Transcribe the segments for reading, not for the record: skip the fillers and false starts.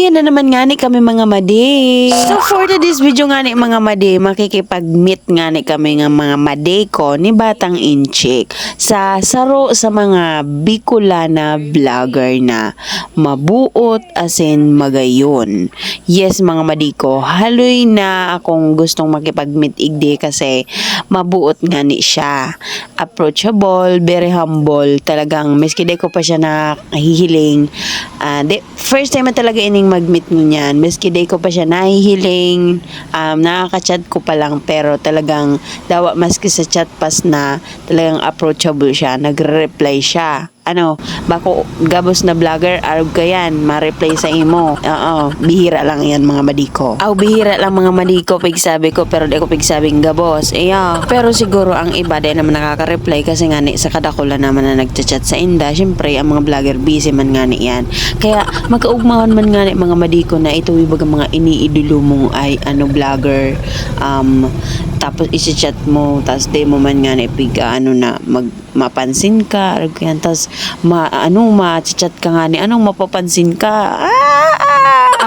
ayan na naman nga ni kami mga madi. So for today's video nga ni mga madi, makikipag-meet nga ni kami nga mga madi ko ni Batang Inchik sa saro sa mga Bicolana vlogger na mabuot asin magayon. Yes mga madi ko, haloy na akong gustong makipag-meet igdi kasi mabuot nga ni siya. Approachable, very humble, talagang miski di ko pa siya nahihiling. First time na talaga ining mag-meet mo niyan. Miski day ko pa siya nahihiling, nakaka-chat ko pa lang pero talagang dawa maski sa chat pas na talagang approachable siya, nagre-reply siya. Bako gabos na vlogger, arog ka yan, ma-reply sa imo. Oo, bihira lang yan mga madiko. Bihira lang mga madiko, pigsabi ko, pero di ko pigsabing gabos. Pero siguro ang iba din naman nakaka-reply kasi nga ni sa kadakula naman na nagchat sa inda. Siyempre, ang mga vlogger busy man nga ni yan. Kaya magkaugmawan man nga ni mga madiko na ito ibang mga iniidolo mong ay vlogger. Tapos isi-chat mo, tapos di mo man nga ni mapansin ka, tapos ma-chat ka nga ni mapapansin ka.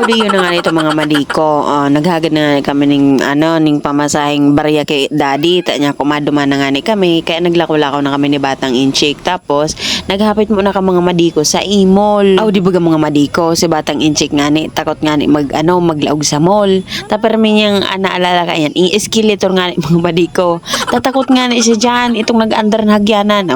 Yun na nga nito mga madiko. Naghagad na nga kami ning pamasahing barya kay daddy. Niya kumaduma na nga ni kami. Kaya naglako-lakaw na kami ni Batang Inchik. Tapos, naghapit muna ka mga madiko sa e-mall. Di ba mga madiko? Si Batang Inchik nga ni, takot nga ni maglaog sa mall. Tapos niyang naalala ka yan, i-escalator nga ni mga madiko. Tatakot nga ni siya dyan, itong nag-under na hagyanan.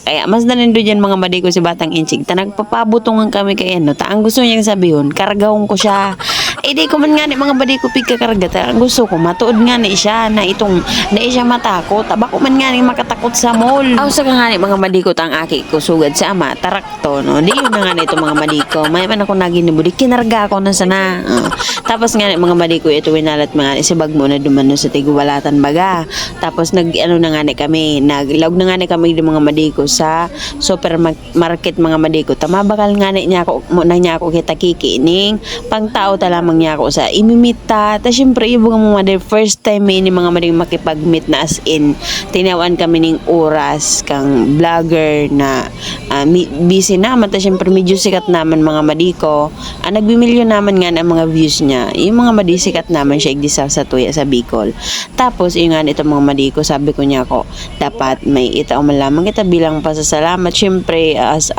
Kaya mas nalindo dyan mga madiko si Batang Inchik. Nagpapabutungan kami kay ang gusto niyang sabihin, karagahon ko siya. Di ko man nga ni mga badiko pigkakaragata. Ang gusto ko, matuod nga ni siya na siya matakot. Bako man nga ni makatakot sa mall. Sa nga ni mga madiko ang aki ko sugad sa ama, tarakto, no? Di yun na nga ni ito mga madiko. May man ako naginibudi, kinarga ako na sana. Tapos nga ni mga madiko, ito winalat mga si bag mo na dumano sa tiguwalatan baga. Tapos na nga ni kami, naglaog na nga ni kami ng mga madiko sa supermarket mga madiko. Tamabakal nga ni niya ako kita kikining pang tao ta lamang niya ako sa imimita. Ta syempre ibang mga first time ni mga mading makipag-meet na as in tinawan kami ning oras kang vlogger na busy naman. Ta syempre medyo sikat naman mga madiko. Nagbimilyon naman nga ang mga views niya. Yung mga madi sikat naman siya igdisa sa tuya sa Bicol. Tapos yung nga ito mga madiko, sabi ko niya ako dapat may itaw man lamang kita bilang pasasalamat syempre as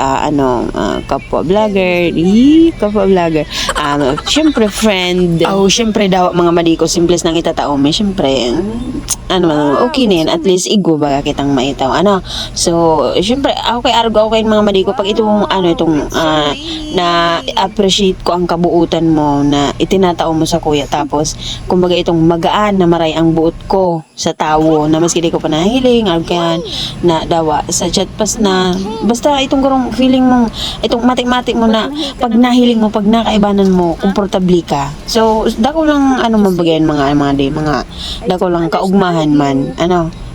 kapwa vlogger. Syempre friend. Syempre daw mga madiko simples nang itatao may syempre okay na yan, at least igo baga kitang maitaw so syempre ako kay mga madiko pag itong na appreciate ko ang kabuutan mo na itinatao mo sa kuya, tapos kumbaga itong magaan na maray ang buot ko sa tao na maski di ko pa nahiling na dawa sa chat pas na basta itong garong feeling mong itong matik-matik mo na pag nahiling mo, pag nakaibanan mo, komportable ka. So dako lang mabagayan mga dako lang kaugmahan man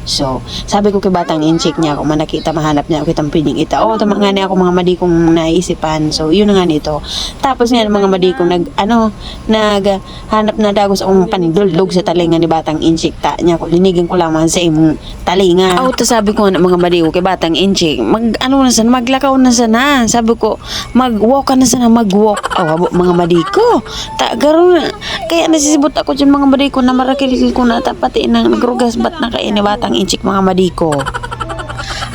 So, sabi ko kay Batang Inchik niya, kung nakita, mahanap niya, kitang piling ita. Tama nga niya ako mga madikong naisipan. So, yun na nga nito. Tapos nga mga madikong naghanap na dagos akong panigduldog sa talinga ni Batang Inchik. Niya ko, linigan ko lamang sa imong talinga. Sabi ko nga mga madiko kay Batang Inchik, maglakaw na sana. Sabi ko, mag-walk ka na sana, mag-walk. Mga madiko. Garo na. Kaya nasisibot ako dyan mga madiko na marakil ko na tapati na nagrugas ba't na kaya ni Batang Inchik mga madiko.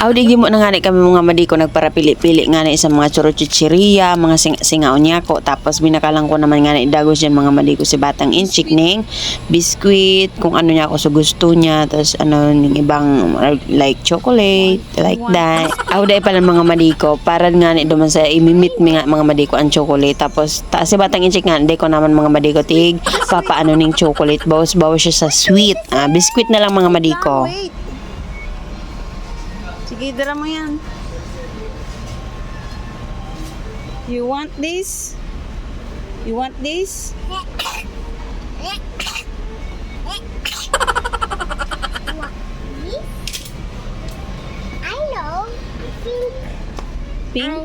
Di mo na nga kami mga madiko nagparapili-pili nga na isang mga churro-chichiriya, mga singaw niya ko. Tapos binakalang ko naman nga na idagos dyan mga madiko si Batang Inchik ning biskuit, kung niya ako sa gusto niya. Tapos ning ibang like chocolate, like that. Di pala mga madiko, para nga na duman sa imimit nga mga madiko ang chocolate. Tapos si Batang Inchik nga, di ko naman mga madiko tig, papaano ning chocolate, bawas siya sa sweet. Biskuit na lang mga madiko. Sige, dara mo yan. You want this? You want this? I know. Pink. Pink?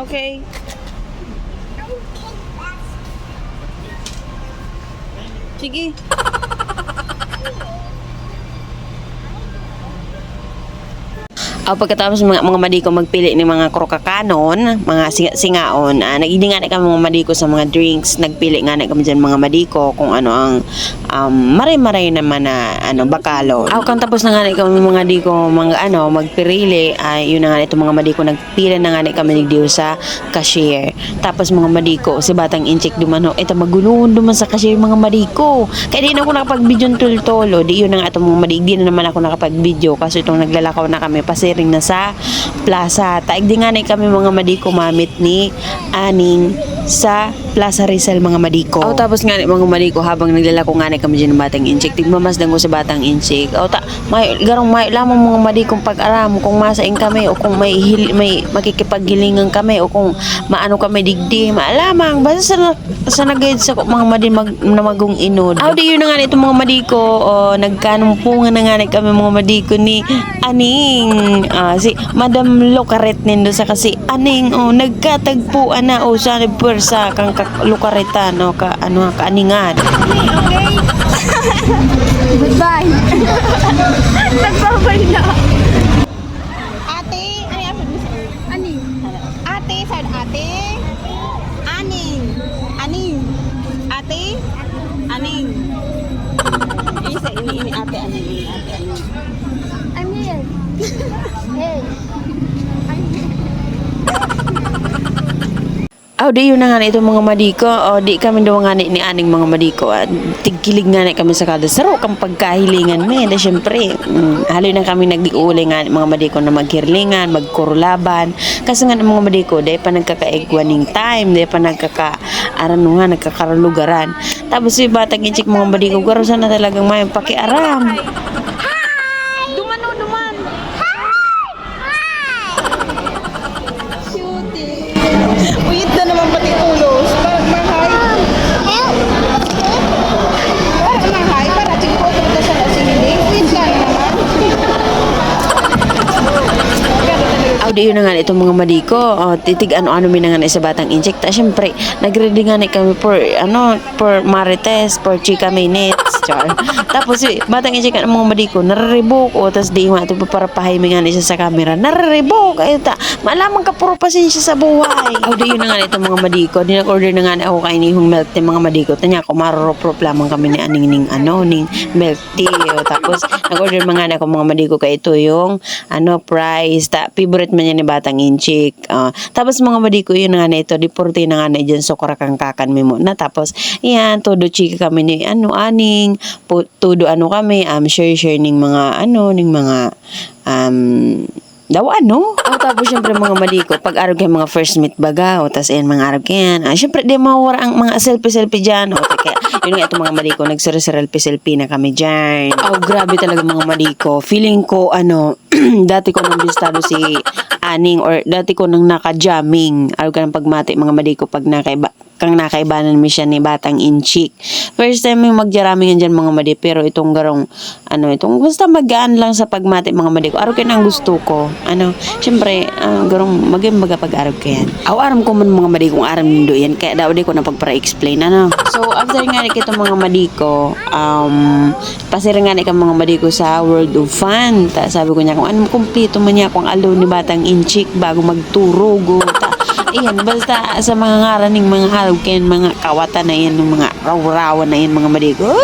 Okay. Sige. Pagkatapos mga madiko magpili ng mga krokakanon, mga singaon, nagili nga na kami mga madiko sa mga drinks, nagpili nga na kami dyan mga madiko kung ano ang maray-maray naman na bakalo. Kung tapos na nga na kami mga madiko magpirili, yun na nga itong mga madiko nagpili na nga na kami nagdiyo sa cashier. Tapos mga madiko si Batang Inchik dumano, ito magulungan duman sa cashier mga madiko. Kaya di na ako nakapag-video tultolo, di yun na nga itong mga madiko, di na naman ako nakapag-video kasi itong naglalakaw na kami pasiring na sa plaza. Taig di nga na kami mga madiko mamit ni Aning sa Plaza Rizal mga madiko. Tapos nga mga madiko habang naglalako nga na kami dyan ng Batang Inchik, tigmamasdan ko sa Batang Inchik. Garong may lamang mga madikong pag-aram kung masaing kami o kung may makikipaghilingan kami o kung maano kami digdi, maalamang basta sa nagayad sa mga madin na magong inod. Di yun na nga itong mga madiko, nagkanumpungan na nga na kami mga madiko ni Aning, si Madam Locaret nindo sa kasi Aning, nagkatagpuan na sa puwersa kang lukaretan kaaningan. Okay. Goodbye. Nagbabay na. Ate, ano yung aning? Ate, saan ate? Aning. Aning. Ate? Aning. Isa, ini ate, aning. Ate, aning. I'm here. Hey. I'm here. Di yun na nga na itong mga madiko. Di kami daw nga ni Aning mga madiko. Tigkilig nga na kami sa kada saro kang pagkahilingan me. Da syempre, haloy na kami nag-iuli nga mga madiko na maghirlingan, magkurulaban. Kasi nga mga madiko, dahil pa nagkakaigwaning time, dahil pa nagkakalugaran. Tapos si Batang Inchik mga madiko, garusan na talagang may pakiaram. Uyit na naman pati ulos. Mahay. Mahay. Para tingko ito sa nasinig. Uyit lang naman. Di yun na nga itong mga madiko. Titig ano mi na nga na sa Batang Inchik. Siyempre, nag-ready nga na kami for marites, for chika minutes. Char. Tapos si Batang Inchik ang mga madiko, nararibok. Tapos di nga ito para pahiming nga na siya sa camera. Nararibok. Malamang ka puro pasensya sa buhay. Di yun na nga itong mga madiko. Di nag-order na nga na ako kain yung milk tea mga madiko. Tanya ako marorop lamang kami ni Aning ning milk tea. Tapos nag-order mga na ako mga madiko kay ito yung price. Favorite man niya ni Batang Inchik. Tapos mga madiko yun nga na ito, diporte na nga na dyan so kakan mi mo na. Tapos yan, todo chika kami ni Aning, todo kami, share ning mga tapos syempre mga madiko, pag araw kayo mga first meet baga, tapos ayan mga araw kayan, syempre di mawara ang mga selfie dyan, kaya yun nga itong mga madiko, nagselfie na kami dyan. Grabe talaga mga madiko, feeling ko dati ko nang bistado si Aning or dati ko nang naka-jamming, araw ka ng pagmati mga madiko pag nakaibanan mi siya ni Batang Inchik. First time yung magjaraming dyan mga madi, pero itong garong basta magaan lang sa pagmati mga madiko. Araw kayo ang gusto ko. Syempre, garong magimbaga pag-araw kayan. Aram ko man mga madi kung aram nindo yan, kaya daw di ko na pagpara-explain, So, after nga itong mga madiko, pasira nga ka mga madiko sa World of Fun. Sabi ko niya kung anong kumpleto man niya kung alo ni Batang Inchik bago magturog. Iyan, basta sa mga ngaraning mga halugken, mga kawatan na yan, mga raw-rawan na yan, mga madiko.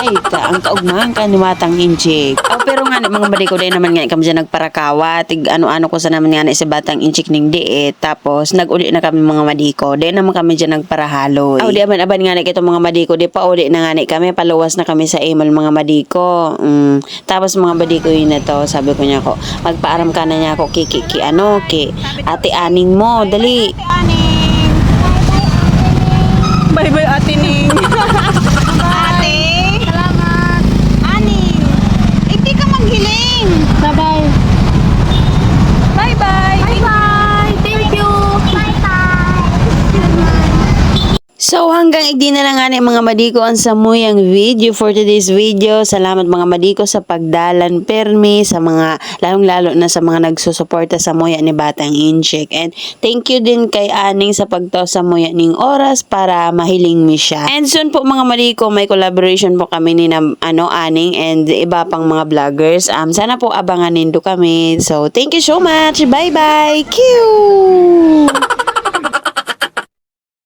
Ang kaugmahan ka ni Batang Inchik. Pero nga mga madiko, dahil naman nga kami dyan nagparakawa, ano ko sa naman nga sa Batang Inchik ning diet, tapos nag-uli na kami mga madiko, dahil naman kami dyan nagparahaloy. Di aban nga itong mga madiko, di pa uli na nga kami, paluwas na kami sa email mga madiko. Tapos mga madiko yun na to, sabi ko niya ko, magpaaram ka na niya ako, ki Ate Aning mo, dali. Bye-bye, Ate Ning. Ate. Salamat. Aning. Hindi ka maghiling. Bye-bye. Bye-bye. Bye-bye. Thank you. Bye-bye. So hanggang igdi na lang ani mga madiko ang samuyang video for today's video. Salamat mga madiko sa pagdalan permi sa mga lalong-lalo na sa mga nagsusuporta sa muya ni Batang Incheck. And thank you din kay Aning sa pagtaw sa muya ning oras para mahiling mi siya. And soon po mga madiko may collaboration po kami ni Aning and iba pang mga vloggers. Sana po abangan nindo kami. So thank you so much. Bye bye. Q.